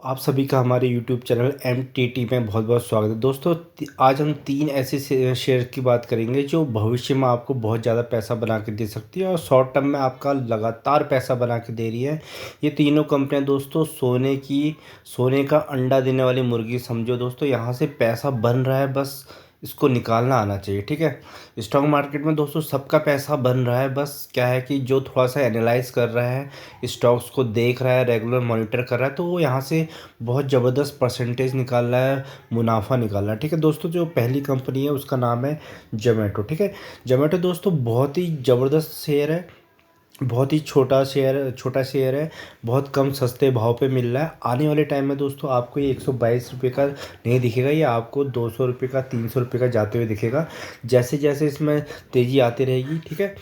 आप सभी का हमारे यूट्यूब चैनल एमटीटी में बहुत बहुत स्वागत है दोस्तों। आज हम तीन ऐसे शेयर की बात करेंगे जो भविष्य में आपको बहुत ज़्यादा पैसा बना के दे सकती है और शॉर्ट टर्म में आपका लगातार पैसा बना के दे रही है। ये तीनों कंपनियां दोस्तों सोने का अंडा देने वाली मुर्गी समझो दोस्तों। यहाँ से पैसा बन रहा है, बस इसको निकालना आना चाहिए। ठीक है, स्टॉक मार्केट में दोस्तों सबका पैसा बन रहा है, बस क्या है कि जो थोड़ा सा एनालाइज कर रहा है, स्टॉक्स को देख रहा है, रेगुलर मॉनिटर कर रहा है, तो वो यहाँ से बहुत ज़बरदस्त परसेंटेज निकाल रहा है, मुनाफा निकाल रहा है। ठीक है दोस्तों, जो पहली कंपनी है उसका नाम है जोमेटो। ठीक है, जोमेटो दोस्तों बहुत ही ज़बरदस्त शेयर है, बहुत ही छोटा शेयर है, बहुत कम सस्ते भाव पे मिल रहा है। आने वाले टाइम में दोस्तों आपको ये 122 रुपये का नहीं दिखेगा, ये आपको 200 रुपये का, 300 रुपये का जाते हुए दिखेगा, जैसे जैसे इसमें तेज़ी आती रहेगी। ठीक है,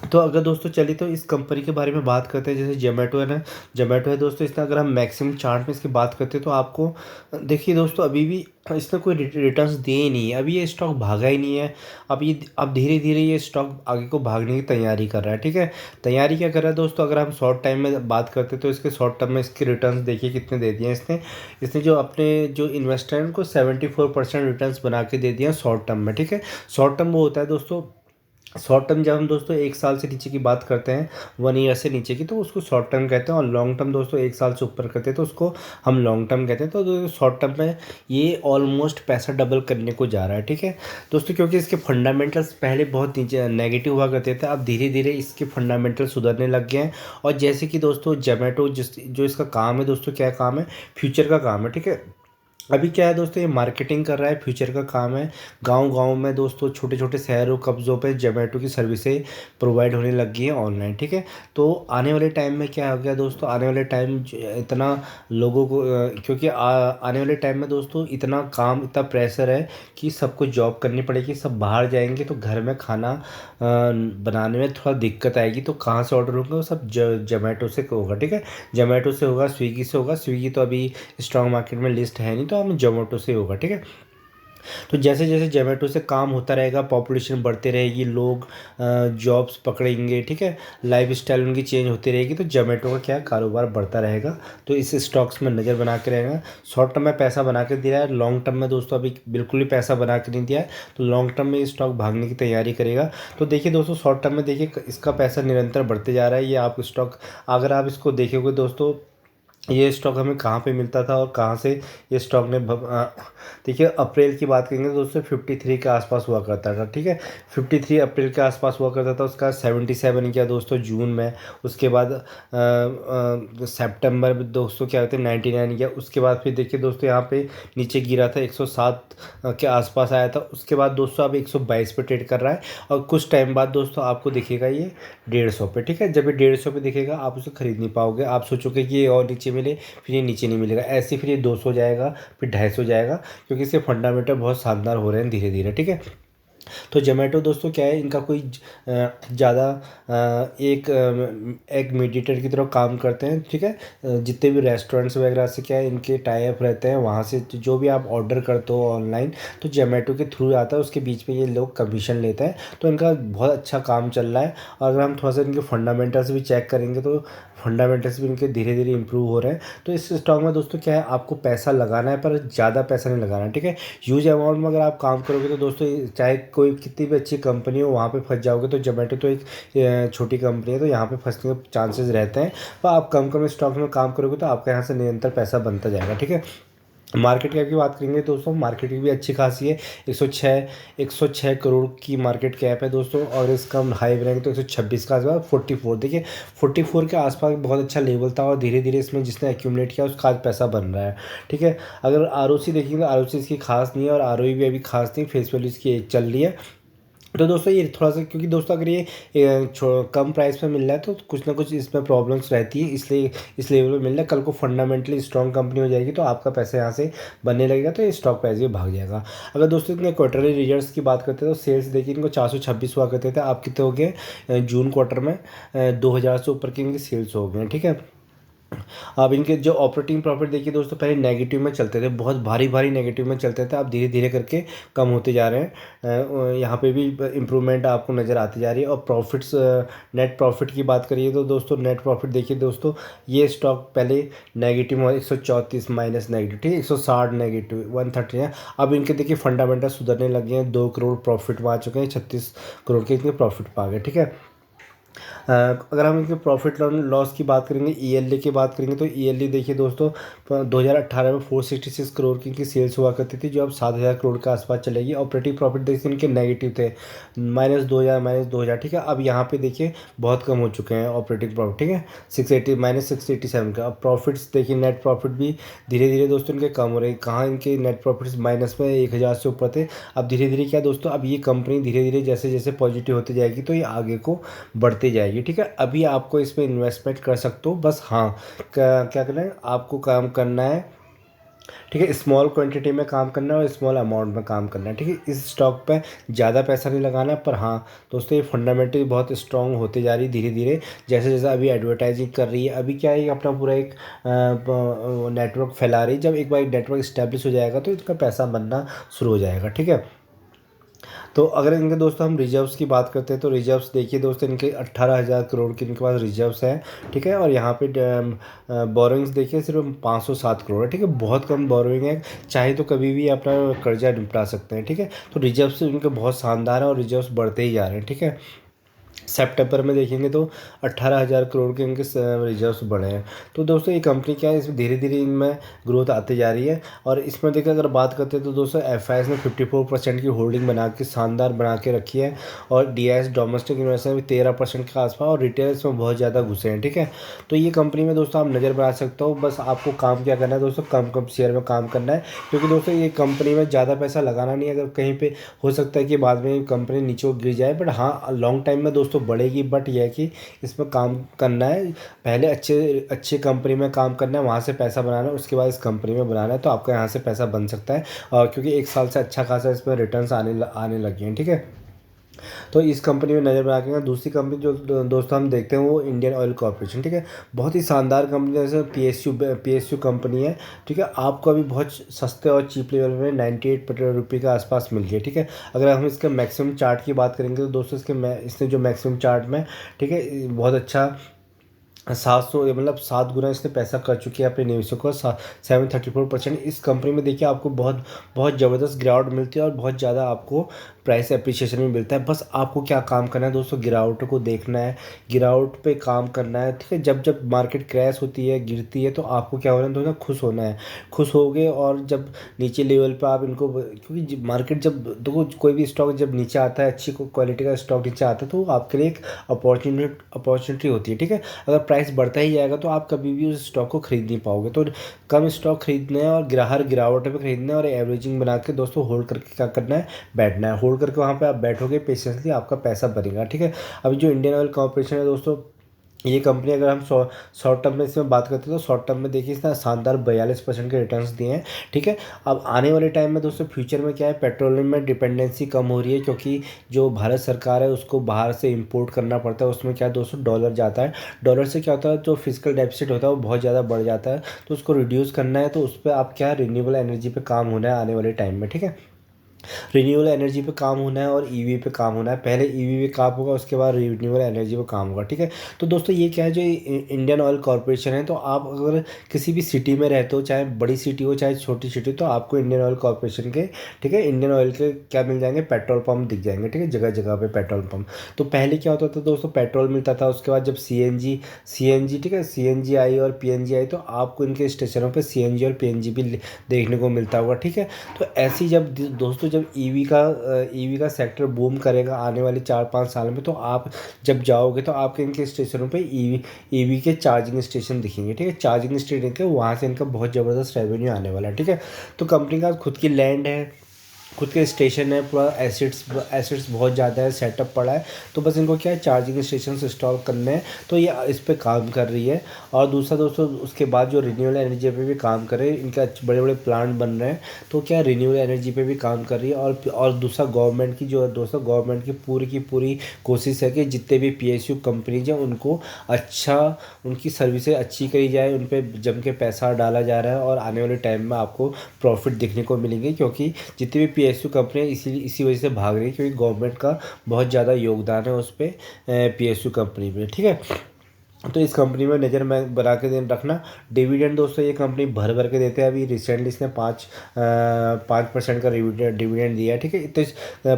तो अगर दोस्तों चलिए तो इस कंपनी के बारे में बात करते हैं। जैसे जोमेटो है ना, जोमेटो है दोस्तों, इसमें अगर हम मैक्सिमम चार्ट में इसकी बात करते हैं तो आपको देखिए दोस्तों, अभी भी इसने कोई रिटर्न्स दिए ही नहीं है, अभी ये स्टॉक भागा ही नहीं है। अब धीरे धीरे ये स्टॉक आगे को भागने की तैयारी कर रहा है। ठीक है, तैयारी क्या कर रहा है दोस्तों, अगर हम शॉर्ट टाइम में बात करते हैं तो इसके शॉर्ट टर्म में इसके रिटर्न्स देखिए कितने दे दिए हैं इसने। इसने जो अपने जो इन्वेस्टर हैं उनको 74% रिटर्न्स बना के दे दिए हैं शॉर्ट टर्म में। ठीक है, शॉर्ट टर्म वो होता है दोस्तों, शॉर्ट टर्म जब हम दोस्तों 1 साल से नीचे की बात करते हैं, 1 ईयर से नीचे की, तो उसको शॉर्ट टर्म कहते हैं। और लॉन्ग टर्म दोस्तों 1 साल से ऊपर करते हैं तो उसको हम लॉन्ग टर्म कहते हैं। तो शॉर्ट टर्म में ये ऑलमोस्ट पैसा डबल करने को जा रहा है। ठीक है दोस्तों, क्योंकि इसके फंडामेंटल्स पहले बहुत नीचे नेगेटिव हुआ करते थे, अब धीरे धीरे इसके फंडामेंटल सुधरने लग गए हैं। और जैसे कि दोस्तों जोमेटो जो इसका काम है दोस्तों, क्या काम है, फ्यूचर का काम है। ठीक है, अभी क्या है दोस्तों, ये मार्केटिंग कर रहा है, फ्यूचर का काम है। गांव-गांव में दोस्तों, छोटे छोटे शहरों कस्बों पे जोमेटो की सर्विसेज प्रोवाइड होने लग गई हैं ऑनलाइन। ठीक है, तो आने वाले टाइम में क्या हो गया दोस्तों, आने वाले टाइम इतना लोगों को क्योंकि आने वाले टाइम में दोस्तों इतना काम, इतना प्रेशर है कि सबको जॉब करनी पड़ेगी, सब बाहर जाएंगे तो घर में खाना बनाने में थोड़ा दिक्कत आएगी। तो कहाँ से ऑर्डर होगा, वो सब जोमेटो से होगा। ठीक है, जोमेटो से होगा, स्विगी से होगा। स्विगी तो अभी स्टॉक मार्केट में लिस्ट है नहीं, तो हम जोमेटो से होगा। ठीक है, तो जैसे जैसे जोमेटो से काम होता रहेगा, पॉपुलेशन बढ़ती रहेगी, लोग जॉब्स पकड़ेंगे। ठीक है, लाइफ स्टाइल उनकी चेंज होती रहेगी, तो जोमेटो का क्या कारोबार बढ़ता रहेगा। तो इस स्टॉक्स में नज़र बना के रहेगा। शॉर्ट टर्म में पैसा बना के दे रहा है, लॉन्ग टर्म में दोस्तों अभी बिल्कुल भी पैसा बना के नहीं दिया है, तो लॉन्ग टर्म में ये स्टॉक भागने की तैयारी करेगा। तो देखिए दोस्तों, शॉर्ट टर्म में देखिए इसका पैसा निरंतर बढ़ते जा रहा है। ये आप स्टॉक, अगर आप इसको देखोगे दोस्तों, ये स्टॉक हमें कहाँ पे मिलता था और कहाँ से ये स्टॉक ने देखिए अप्रैल की बात करेंगे तो दोस्तों 53 के आसपास हुआ करता था। ठीक है, 53 अप्रैल के आसपास हुआ करता था, उसका 77 किया दोस्तों जून में। उसके बाद सितंबर में दोस्तों क्या होते हैं 99 किया। उसके बाद फिर देखिए दोस्तों यहाँ पे नीचे गिरा था, 107 के आसपास आया था। उसके बाद दोस्तों अब 122 पे ट्रेड कर रहा है, और कुछ टाइम बाद दोस्तों आपको दिखेगा ये 150 पे। ठीक है, जब ये 150 पे दिखेगा आप उसे खरीद नहीं पाओगे, आप सोचोगे कि ये और नीचे मिले, फिर ये नीचे नहीं मिलेगा, ऐसे फिर ये 200 जाएगा, फिर 250 जाएगा, क्योंकि इसके फंडामेंटल बहुत शानदार हो रहे हैं धीरे धीरे। ठीक है, तो जोमेटो दोस्तों क्या है, इनका कोई ज़्यादा एक मीडिएटर की तरह काम करते हैं। ठीक है, जितने भी रेस्टोरेंट्स वगैरह से क्या है इनके टाई अप रहते हैं, वहाँ से जो भी आप ऑर्डर करते हो ऑनलाइन, तो जोमेटो के थ्रू आता है, उसके बीच में ये लोग कमीशन लेते हैं। तो इनका बहुत अच्छा काम चल रहा है। और अगर हम थोड़ा सा इनके फंडामेंटल्स भी चेक करेंगे तो फंडामेंटल्स भी इनके धीरे धीरे इंप्रूव हो रहे हैं। तो इस स्टॉक में दोस्तों क्या है, आपको पैसा लगाना है पर ज़्यादा पैसा नहीं लगाना है। ठीक है, ह्यूज अमाउंट में अगर आप काम करोगे तो दोस्तों चाहे कोई कितनी भी अच्छी कंपनी हो, वहाँ पे फंस जाओगे। तो जोमेटो तो एक छोटी कंपनी है, तो यहाँ पे फंसने के चांसेस रहते हैं। पर आप कम कम स्टॉक में काम करोगे तो आपका यहाँ से निरंतर पैसा बनता जाएगा। ठीक है, मार्केट कैप की बात करेंगे दोस्तों, मार्केट की भी अच्छी खासी है। 106 करोड़ की मार्केट कैप है दोस्तों, और इसका हम हाई बनाएंगे तो 126 का आसपास, 44 देखिए, 44 के आसपास बहुत अच्छा लेवल था, और धीरे धीरे इसमें जिसने एक्यूमुलेट किया उसका आज पैसा बन रहा है। ठीक है, अगर आरओसी देखेंगे तो आरओसी इसकी खास नहीं है, और आरओई भी अभी खास नहीं, फेस वैल्यू इसकी 1 चल रही है। तो दोस्तों ये थोड़ा सा, क्योंकि दोस्तों अगर ये कम प्राइस में मिल रहा है तो कुछ ना कुछ इसमें प्रॉब्लम्स रहती है, इसलिए इस लेवल में मिल रहा है। कल को फंडामेंटली स्ट्रॉन्ग कंपनी हो जाएगी तो आपका पैसा यहाँ से बनने लगेगा, तो ये स्टॉक प्राइस भी भाग जाएगा। अगर दोस्तों इनके क्वार्टरली रिजल्ट्स की बात करते हैं तो सेल्स देखिए, इनको 426 हुआ करते थे, आप कितने हो गए जून क्वार्टर में 2000 से ऊपर की इनकी सेल्स हो गए। ठीक है, अब इनके जो ऑपरेटिंग प्रॉफिट देखिए दोस्तों, पहले नेगेटिव में चलते थे, बहुत भारी भारी नेगेटिव में चलते थे, अब धीरे धीरे करके कम होते जा रहे हैं। यहाँ पे भी इम्प्रूवमेंट आपको नज़र आती जा रही है। और प्रॉफिट्स, नेट प्रॉफिट की बात करिए तो दोस्तों नेट प्रॉफिट देखिए दोस्तों, ये स्टॉक पहले नेगेटिव में 134 माइनस नेगेटिव, ठीक है, 160 नेगेटिव, 130 है। अब इनके देखिए फंडामेंटल सुधरने लगे हैं, 2 करोड़ प्रॉफिट में आ चुके हैं, 36 करोड़ के इनके प्रॉफिट पा गए, ठीक है। अगर हम इनके प्रॉफिट लॉस की बात करेंगे, ईएलडी की बात करेंगे, तो ईएलडी देखिए दोस्तों 2018 में 466 करोड़ की इनकी सेल्स हुआ करती थी, जो अब 7000 करोड़ के आसपास चलेगी। ऑपरेटिंग प्रॉफिट देखिए इनके नेगेटिव थे, -2000, ठीक है। अब यहाँ पे देखिए बहुत कम हो चुके हैं ऑपरेटिंग प्रॉफिट, ठीक है, 680 -687 का। अब प्रॉफिट्स देखिए, नेट प्रॉफिट भी धीरे धीरे दोस्तों इनके कम हो रहे हैं। कहाँ इनके नेट प्रॉफिट्स माइनस में 1000 से ऊपर थे, अब धीरे धीरे क्या दोस्तों, अब ये कंपनी धीरे धीरे जैसे जैसे पॉजिटिव होती जाएगी तो ये आगे को बढ़ती जाएगी, ठीक है। अभी आपको इसमें इन्वेस्टमेंट कर सकते हो, बस हाँ, क्या करना है आपको, काम करना है, ठीक है, स्मॉल क्वांटिटी में काम करना है और स्मॉल अमाउंट में काम करना है, ठीक है। इस स्टॉक पे ज़्यादा पैसा नहीं लगाना, पर हाँ दोस्तों ये फंडामेंटली बहुत स्ट्रांग होते जा रही है धीरे धीरे, जैसे जैसे अभी एडवर्टाइजिंग कर रही है। अभी क्या है, अपना पूरा एक नेटवर्क फैला रही है। जब एक बार नेटवर्क इस्टेब्लिश हो जाएगा तो इसका पैसा बनना शुरू हो जाएगा, ठीक है। तो अगर इनके दोस्तों हम रिजर्व्स की बात करते हैं, तो रिजर्व्स देखिए दोस्तों, इनके 18,000 करोड़ के इनके पास रिजर्व्स हैं, ठीक है। और यहाँ पे बोरोइंग्स देखिए सिर्फ 507 करोड़ है, ठीक है, बहुत कम बोरोइंग है, चाहे तो कभी भी अपना कर्जा निपटा सकते हैं, ठीक है। तो रिजर्व्स इनके बहुत शानदार हैं और रिजर्व्स बढ़ते ही जा रहे हैं, ठीक है। सितंबर में देखेंगे तो 18,000 करोड़ के इनके रिजर्व्स बढ़े हैं। तो दोस्तों ये कंपनी क्या है, इसमें धीरे धीरे इनमें ग्रोथ आती जा रही है। और इसमें देखिए अगर बात करते हैं तो दोस्तों एफआईएस ने 54% की होल्डिंग बना के शानदार बना के रखी है। और डीआईएस डोमेस्टिक इन्वेस्टर भी 13% के आसपास, और रिटेल्स में बहुत ज़्यादा घुसे हैं, ठीक है। तो ये कंपनी में दोस्तों आप नज़र बना सकते हो, बस आपको काम क्या करना है दोस्तों, कम कम शेयर में काम करना है। क्योंकि दोस्तों ये कंपनी में ज़्यादा पैसा लगाना नहीं है, अगर कहीं पे हो सकता है कि बाद में कंपनी नीचे को गिर जाए, बट हाँ लॉन्ग टाइम में दोस्तों बढ़ेगी। बट यह है कि इसमें काम करना है, पहले अच्छे अच्छे कंपनी में काम करना है, वहाँ से पैसा बनाना है, उसके बाद इस कंपनी में बनाना है, तो आपका यहाँ से पैसा बन सकता है। और क्योंकि 1 साल से अच्छा खासा इसमें रिटर्न्स आने लगे हैं, ठीक है। तो इस कंपनी में नज़र बना के दूसरी कंपनी जो दोस्तों हम देखते हैं वो इंडियन ऑयल कॉर्पोरेशन, ठीक है। बहुत ही शानदार कंपनी, जैसे पीएसयू कंपनी है, ठीक है। आपको अभी बहुत सस्ते और चीप लेवल में 98 रुपये के आसपास मिल गया, ठीक है। अगर हम इसके मैक्सिमम चार्ट की बात करेंगे तो दोस्तों इसने जो मैक्सिमम चार्ट में, ठीक है, बहुत अच्छा 700, मतलब 7 गुना इसने पैसा कर चुकी है अपने निवेशकों को, 734%। इस कंपनी में देखिए आपको बहुत बहुत ज़बरदस्त गिरावट मिलती है और बहुत ज़्यादा आपको प्राइस एप्रिसिएशन भी मिलता है। बस आपको क्या काम करना है दोस्तों, गिरावट को देखना है, गिरावट पे काम करना है, ठीक है। जब जब मार्केट क्रैश होती है, गिरती है, तो आपको क्या होना है दोस्तों, खुश होना है। खुश होगे और जब नीचे लेवल पे आप इनको, क्योंकि मार्केट जब देखो कोई भी स्टॉक जब नीचे आता है, अच्छी क्वालिटी का स्टॉक नीचे आता है, तो वो आपके लिए एक अपॉर्चुनिटी होती है, ठीक है। अगर प्राइस बढ़ता ही जाएगा तो आप कभी भी उस स्टॉक को खरीद नहीं पाओगे। तो कम स्टॉक खरीदना है और हर गिरावट पे खरीदना है, और एवरेजिंग बना के दोस्तों होल्ड करके क्या करना है, बैठना है। होल्ड करके वहाँ पे आप बैठोगे पेशेंसली, आपका पैसा बनेगा, ठीक है। अभी जो इंडियन ऑयल कॉर्पोरेशन है दोस्तों, ये कंपनी अगर हम शॉर्ट टर्म में इसमें बात करते हैं तो शॉर्ट टर्म में देखिए इसने शानदार 42% के रिटर्न्स दिए हैं, ठीक है। अब आने वाले टाइम में दोस्तों फ्यूचर में क्या है, पेट्रोलियम में डिपेंडेंसी कम हो रही है, क्योंकि जो भारत सरकार है उसको बाहर से इंपोर्ट करना पड़ता है। उसमें क्या है दोस्तों, डॉलर जाता है, डॉलर से क्या होता है, जो फिजिकल डेफिसिट होता है वो बहुत ज़्यादा बढ़ जाता है, तो उसको रिड्यूस करना है। तो उस पर आप क्या, रिन्यूएबल एनर्जी पे काम होना है आने वाले टाइम में, ठीक है। रिन्यूएबल एनर्जी पे काम होना है और ईवी पे काम होना है। पहले ईवी पे काम होगा, उसके बाद रिन्यूएबल एनर्जी पे काम होगा, ठीक है। तो दोस्तों ये क्या है, जो इंडियन ऑयल कॉर्पोरेशन है, तो आप अगर किसी भी सिटी में रहते हो, चाहे बड़ी सिटी हो चाहे छोटी सिटी, तो आपको इंडियन ऑयल कॉर्पोरेशन के, ठीक है, इंडियन ऑयल के क्या मिल जाएंगे, पेट्रोल पंप दिख जाएंगे, ठीक है, जगह जगह पे पेट्रोल पंप। तो पहले क्या होता था दोस्तों, पेट्रोल मिलता था, उसके बाद जब सीएनजी, ठीक है, सीएनजी आई और पीएनजी आई, तो आपको इनके स्टेशनों पे सीएनजी और पीएनजी भी देखने को मिलता होगा, ठीक है। तो ऐसी जब दोस्तों जब ईवी का सेक्टर बूम करेगा आने वाले 4-5 साल में, तो आप जब जाओगे तो आपके इनके स्टेशनों पे ईवी के चार्जिंग स्टेशन दिखेंगे, ठीक है। चार्जिंग स्टेशन के वहाँ से इनका बहुत ज़बरदस्त रेवेन्यू आने वाला है, ठीक है। तो कंपनी का खुद की लैंड है, खुद के स्टेशन है, पूरा एसिड्स एसिड्स बहुत ज़्यादा है, सेटअप पड़ा है। तो बस इनको क्या है, चार्जिंग स्टेशन इंस्टॉल करने हैं, तो ये इस पे काम कर रही है। और दूसरा दोस्तों, उसके बाद जो रिन्यूएबल एनर्जी पे भी काम कर रहे हैं, इनके बड़े बड़े प्लांट बन रहे हैं, तो क्या रिन्यूएबल एनर्जी पे भी काम कर रही है। और दूसरा गवर्नमेंट की जो है दोस्तों, गवर्नमेंट की पूरी कोशिश है कि जितने भी पीएसयू कंपनीज हैं उनको अच्छा, उनकी सर्विसेज अच्छी करी जाए, उन पर जम के पैसा डाला जा रहा है, और आने वाले टाइम में आपको प्रॉफिट देखने को मिलेंगे। क्योंकि जितनी भी पीएसयू कंपनियाँ इसी वजह से भाग रही है, क्योंकि गवर्नमेंट का बहुत ज़्यादा योगदान है उस पर, पीएसयू कंपनी में, ठीक है। तो इस कंपनी में नज़र में बना के दिन रखना। डिविडेंड दोस्तों, ये कंपनी भर भर के देते हैं। अभी रिसेंटली इसने 5% का डिविडेंड दिया है, ठीक है। तो इस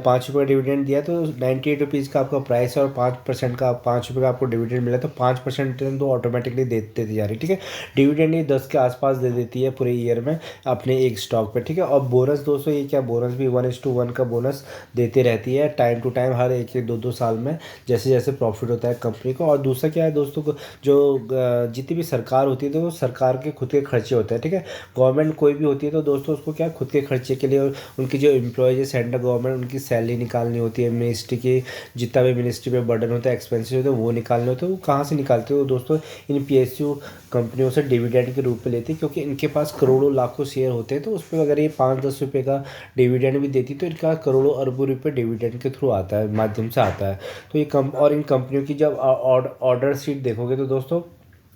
5 रुपये डिविडेंड दिया, तो 98 रुपीज़ का आपका प्राइस है, और 5% का 5 रुपये का आपको डिविडेंड मिला, तो 5% तो ऑटोमेटिकली देती जा रही है, ठीक है। डिविडेंड ये 10 के आसपास दे देती है पूरे ईयर में अपने एक स्टॉक पर, ठीक है। और बोनस दोस्तों, ये क्या बोनस भी 1:1 का बोनस देते रहती है टाइम टू टाइम, हर 1-2 साल में, जैसे जैसे प्रॉफिट होता है कंपनी को। और दूसरा क्या है दोस्तों, जो जितनी भी सरकार होती है, तो वो सरकार के खुद के खर्चे होते हैं, ठीक है। गवर्नमेंट कोई भी होती है तो दोस्तों उसको क्या, खुद के खर्चे के लिए, और उनकी जो एम्प्लॉयज़ है सेंट्रल गवर्नमेंट, उनकी सैलरी निकालनी होती है, मिनिस्ट्री की जितना भी मिनिस्ट्री पे बर्डन होता है, एक्सपेंसेस होते हैं, वो निकालने होते हैं। वो कहाँ से निकालते हो दोस्तों, इन पीएसयू कंपनियों से डिविडेंड के रूप में लेती है, क्योंकि इनके पास करोड़ों लाखों शेयर होते हैं। तो उस पर अगर ये 5-10 रुपये का डिविडेंड भी देती, तो इनका करोड़ों अरबों रुपये डिविडेंड के थ्रू आता है, माध्यम से आता है। तो ये और इन कंपनियों की जब ऑर्डर शीट देखोगे तो दोस्तों,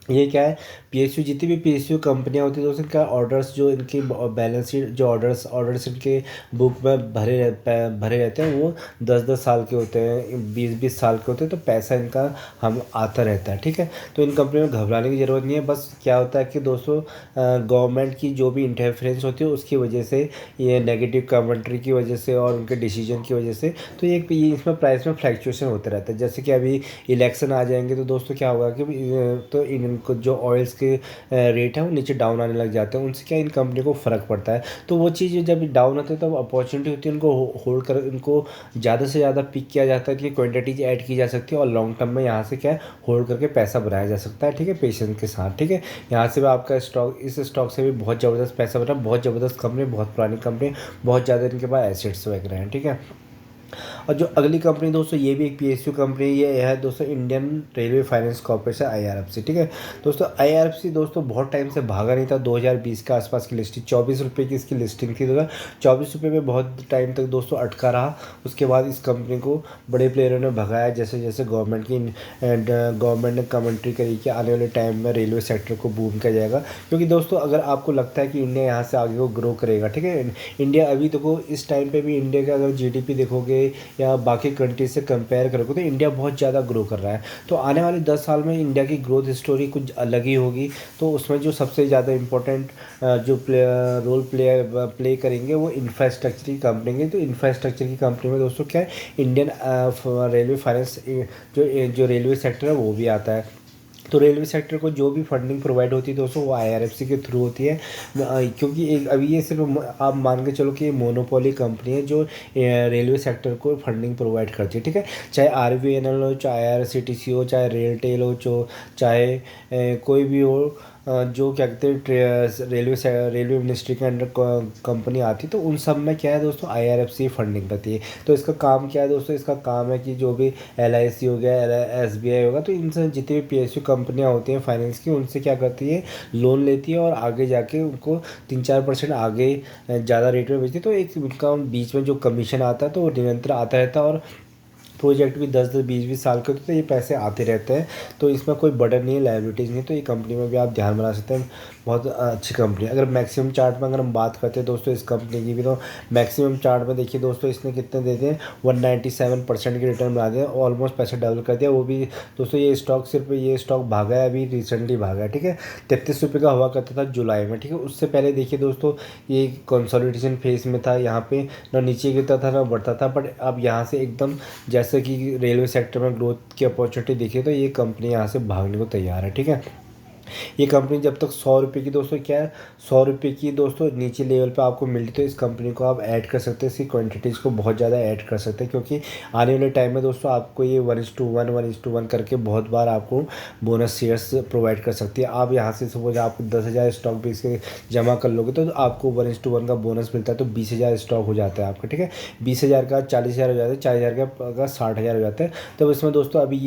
ये क्या है, पीएसयू जितनी भी पीएसयू कंपनियां होती है, तो इनका ऑर्डर्स, जो इनकी बैलेंस शीट, जो ऑर्डर्स इनके बुक में भरे रहते हैं, वो 10-10 साल के होते हैं, 20-20 साल के होते हैं। तो पैसा इनका हम आता रहता है, ठीक है। तो इन कंपनियों में घबराने की ज़रूरत नहीं है। बस क्या होता है कि दोस्तों, गवर्नमेंट की जो भी इंटरफेरेंस होती है उसकी वजह से, ये नेगेटिव कमेंट्री की वजह से और उनके डिसीजन की वजह से, तो ये इसमें प्राइस में फ्लैक्चुएशन होता रहता है। जैसे कि अभी इलेक्शन आ जाएंगे, तो दोस्तों क्या होगा कि तो इनको जो ऑयल्स के रेट है वो नीचे डाउन आने लग जाते हैं, उनसे क्या इन कंपनी को फ़र्क पड़ता है। तो वो चीज़ जब डाउन होती है, तब अपॉर्चुनिटी होती है उनको होल्ड कर, इनको ज़्यादा से ज़्यादा पिक किया जाता है कि क्वांटिटीज ऐड की जा सकती है, और लॉन्ग टर्म में यहाँ से क्या है, होल्ड करके पैसा बनाया जा सकता है, ठीक है, पेशेंस के साथ, ठीक है। यहाँ से भी आपका स्टॉक, इस स्टॉक से भी बहुत ज़बरदस्त पैसा बना, बहुत ज़बरदस्त कंपनी, बहुत पुरानी कंपनी, बहुत ज़्यादा इनके पास एसेट्स वगैरह हैं, ठीक है। और जो अगली कंपनी दोस्तों, ये भी एक पीएसयू कंपनी, ये है दोस्तों Indian railway finance corporation, IRFC, ठीक है। दोस्तों आईआरएफसी दोस्तों बहुत टाइम से भागा नहीं था। 2020 के आसपास की लिस्टिंग, 24 रुपये की इसकी लिस्टिंग थी, 24 रुपये में बहुत टाइम तक दोस्तों अटका रहा। उसके बाद इस कंपनी को बड़े प्लेयरों ने भगाया, जैसे जैसे गवर्नमेंट ने कमेंट्री करी कि आने वाले टाइम में रेलवे सेक्टर को बूम किया जाएगा। क्योंकि दोस्तों, अगर आपको लगता है कि इंडिया यहाँ से आगे को ग्रो करेगा, ठीक है, इंडिया अभी देखो इस टाइम पे भी इंडिया का अगर जीडीपी देखोगे या बाकी कंट्रीज से कंपेयर करोगे, तो इंडिया बहुत ज़्यादा ग्रो कर रहा है। तो आने वाले 10 साल में इंडिया की ग्रोथ स्टोरी कुछ अलग ही होगी। तो उसमें जो सबसे ज़्यादा इम्पोर्टेंट जो रोल प्ले करेंगे, वो इंफ्रास्ट्रक्चर की कंपनी है। तो इंफ्रास्ट्रक्चर की कंपनी में दोस्तों क्या है, इंडियन रेलवे फाइनेंस, जो रेलवे सेक्टर है वो भी आता है। तो रेलवे सेक्टर को जो भी फंडिंग प्रोवाइड होती है दोस्तों, वो आईआरएफसी के थ्रू होती है। क्योंकि एक अभी ये सिर्फ आप मान के चलो कि ये मोनोपोली कंपनी है जो रेलवे सेक्टर को फंडिंग प्रोवाइड करती है, ठीक है। चाहे आरवीएनएल हो, चाहे आईआरसीटीसी हो, चाहे रेलटेल हो, चाहे कोई भी हो, जो क्या कहते हैं रेलवे मिनिस्ट्री के अंडर कंपनी आती है, तो उन सब में क्या है दोस्तों, आईआरएफसी फंडिंग करती है। तो इसका काम क्या है दोस्तों, इसका काम है कि जो भी एलआईसी हो गया, एसबीआई होगा, तो इनसे जितनी भी पीएसयू कंपनियां होती हैं फाइनेंस की, उनसे क्या करती है, लोन लेती है, और आगे जाके उनको 3-4% आगे ज़्यादा रेट में बेचती है। तो एक उनका बीच में जो कमीशन आता है, तो वो निरंतर आता रहता है, और प्रोजेक्ट भी 10-10, 20-20 साल के होते हैं, तो ये पैसे आते रहते हैं। तो इसमें कोई बर्डन नहीं है, लायबिलिटीज़ नहीं है। तो ये कंपनी में भी आप ध्यान बना सकते हैं, बहुत अच्छी कंपनी है। अगर मैक्सिमम चार्ट में अगर हम बात करते हैं दोस्तों इस कंपनी की भी, तो मैक्सिमम चार्ट में देखिए दोस्तों, इसने कितने दे दिए, 197% की रिटर्न बना दिया, ऑलमोस्ट पैसा डबल कर दिया। वो भी दोस्तों ये स्टॉक भागा है, अभी रिसेंटली भागा है, ठीक है। 33 रुपये का हुआ करता था जुलाई में, ठीक है। उससे पहले देखिए दोस्तों, ये कंसोलिडेशन फेज में था, यहाँ पे ना नीचे गिरता था ना बढ़ता था, बट अब यहाँ से एकदम, जैसे कि रेलवे सेक्टर में ग्रोथ की अपॉर्चुनिटी देखिए, तो ये कंपनी यहाँ से भागने को तैयार है, ठीक है। ये कंपनी जब तक 100 रुपये की दोस्तों क्या है, 100 रुपये की दोस्तों नीचे लेवल पे आपको मिलती, तो इस कंपनी को आप ऐड कर सकते हैं, इसकी क्वांटिटीज़ को बहुत ज़्यादा ऐड कर सकते हैं, क्योंकि आने वाले टाइम में दोस्तों आपको ये 1:1 1:1 करके बहुत बार आपको बोनस शेयर्स प्रोवाइड कर सकती है। आप यहाँ से सपोज आप 10,000 स्टॉक भी इसके जमा कर लोगे तो आपको 1:1 का बोनस मिलता है, तो 20,000 स्टॉक हो जाता है आपका, ठीक है। 20,000 का 40,000 हो जाता है, 40,000 का 60,000 हो जाता है। तो इसमें दोस्तों अभी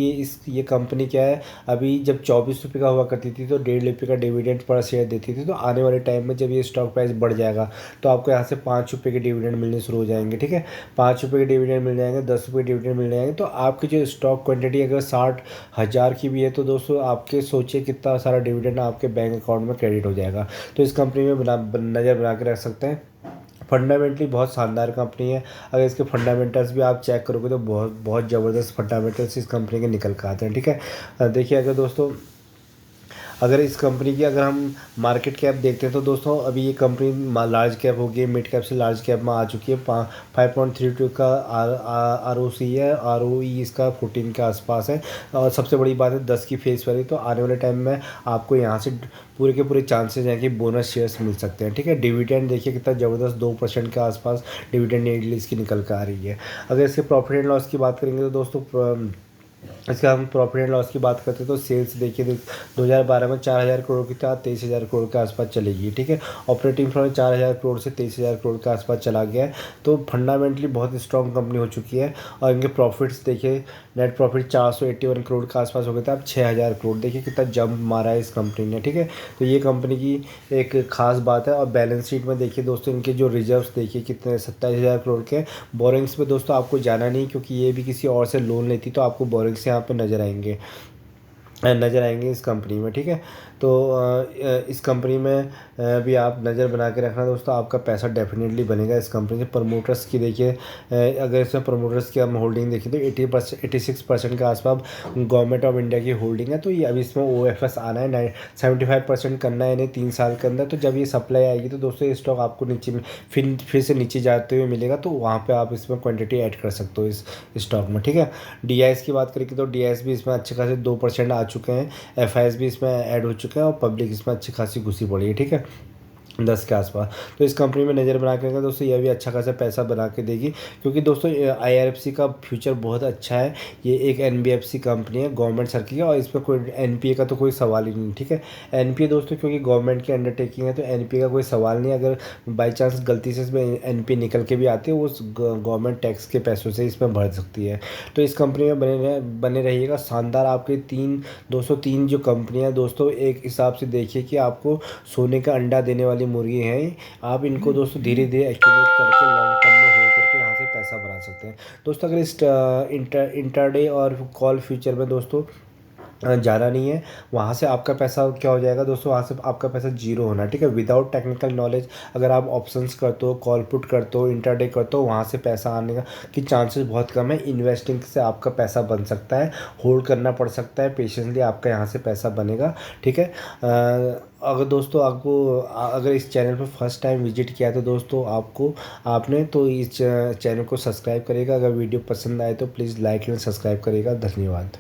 ये कंपनी क्या है, अभी जब 24 रुपये का हुआ करती थी तो 1.5 रुपये का डिविडेंड पर शेयर देती थी। तो आने वाले टाइम में जब ये स्टॉक प्राइस बढ़ जाएगा तो आपको यहाँ से 5 रुपये के डिविडेंड मिलने शुरू हो जाएंगे, ठीक है। 5 रुपये के डिविडेंड मिल जाएंगे, 10 रुपये डिविडेंड मिल जाएंगे। तो आपकी जो स्टॉक क्वांटिटी अगर 60,000 की भी है तो दोस्तों आपके सोचिए कितना सारा डिविडेंड आपके बैंक अकाउंट में क्रेडिट हो जाएगा। तो इस कंपनी में नज़र बना के रख सकते हैं। फंडामेंटली बहुत शानदार कंपनी है। अगर इसके फंडामेंटल्स भी आप चेक करोगे तो बहुत बहुत ज़बरदस्त फंडामेंटल्स इस कंपनी के निकल कर आते हैं, ठीक है। देखिए अगर दोस्तों अगर इस कंपनी की अगर हम मार्केट कैप देखते हैं तो दोस्तों अभी ये कंपनी लार्ज कैप हो गई, मिड कैप से लार्ज कैप में आ चुकी है। 5.32 का आर ओ सी है, आर ओ ई इसका 14 के आसपास है। और सबसे बड़ी बात है 10 की फेस वैल्यू। तो आने वाले टाइम में आपको यहाँ से पूरे के पूरे चांसेस हैं कि बोनस शेयर्स मिल सकते हैं, ठीक है। डिविडेंड देखिए कितना ज़बरदस्त 2% के आसपास डिविडेंड यील्ड इसकी निकल कर आ रही है। अगर इसके प्रॉफिट एंड लॉस की बात करेंगे तो दोस्तों इसका हम प्रॉफिट एंड लॉस की बात करते हैं तो सेल्स देखिए 2012 में 4,000 करोड़ की था, 23,000 करोड़ के आसपास चलेगी, ठीक है। ऑपरेटिंग प्रॉफिट 4,000 करोड़ से 23,000 करोड़ के आसपास चला गया है। तो फंडामेंटली बहुत स्ट्रॉन्ग कंपनी हो चुकी है। और इनके प्रॉफिट्स देखिए, नेट प्रॉफिट 481 करोड़ के आसपास हो गया था, अब 6,000 करोड़। देखिए कितना जंप मारा है इस कंपनी ने, ठीक है। तो ये कंपनी की एक खास बात है। और बैलेंस शीट में देखिए दोस्तों इनके जो रिजर्व्स देखिए कितने 27,000 करोड़ के। बोरिंग्स पे दोस्तों आपको जाना नहीं, क्योंकि ये भी किसी और से लोन लेती तो आपको बोरिंग्स यहाँ पे नज़र आएंगे इस कंपनी में, ठीक है। तो इस कंपनी में भी आप नज़र बना के रखना दोस्तों, आपका पैसा डेफिनेटली बनेगा इस कंपनी से। प्रमोटर्स की देखिए, अगर इसमें प्रमोटर्स की हम होल्डिंग देखिए तो 86% के आसपास गवर्नमेंट ऑफ इंडिया की होल्डिंग है। तो ये अभी इसमें OFS आना है, 75% करना है इन्हें 3 साल के अंदर। तो जब ये सप्लाई आएगी तो दोस्तों ये स्टॉक आपको नीचे में फिर से नीचे जाते हुए मिलेगा, तो वहाँ पर आप इसमें क्वान्टिटी ऐड कर सकते हो इस स्टॉक में, ठीक है। DIS की बात करेंगे तो DIS भी इसमें अच्छे खासे 2% आ चुके हैं, FIS भी इसमें ऐड हो चुका है और पब्लिक इसमें अच्छी खासी घुसी पड़ी है, ठीक है, 10 के आसपास। तो इस कंपनी में नज़र बना के रखना दोस्तों, यह भी अच्छा खासा पैसा बना के देगी, क्योंकि दोस्तों IRFC का फ्यूचर बहुत अच्छा है। ये एक NBFC कंपनी है गवर्नमेंट सर्किल की, और इस पर कोई NPA का तो कोई सवाल ही नहीं, ठीक है। NPA दोस्तों क्योंकि गवर्नमेंट की अंडरटेकिंग है तो NPA का कोई सवाल नहीं। अगर बाई चांस गलती से इसमें NPA निकल के भी आती है, वो गवर्नमेंट टैक्स के पैसों से इसमें भर सकती है। तो इस कंपनी में बने रहिएगा। शानदार आपके 3 जो कंपनियाँ दोस्तों एक हिसाब से देखिए कि आपको सोने का अंडा देने वाली मुर्गी हैं। आप इनको दोस्तों धीरे धीरे एक्टिवेट करके लॉन्ग टर्म में होल्ड करके यहाँ से पैसा बना सकते हैं दोस्तों। अगर इस इंटरडे और कॉल फ्यूचर में दोस्तों जाना नहीं है, वहाँ से आपका पैसा क्या हो जाएगा दोस्तों, वहाँ से आपका पैसा जीरो होना, ठीक है। विदाउट टेक्निकल नॉलेज अगर आप ऑप्शंस करते हो, कॉल पुट करते हो, इंटरडे करते हो, वहाँ से पैसा आने का की चांसेस बहुत कम है। इन्वेस्टिंग से आपका पैसा बन सकता है, होल्ड करना पड़ सकता है, पेशेंसली आपका यहाँ से पैसा बनेगा, ठीक है। अगर दोस्तों अगर इस चैनल पर फर्स्ट टाइम विजिट किया तो दोस्तों आपने तो इस चैनल को सब्सक्राइब करेगा। अगर वीडियो पसंद आए तो प्लीज़ लाइक एंड सब्सक्राइब करेगा। धन्यवाद।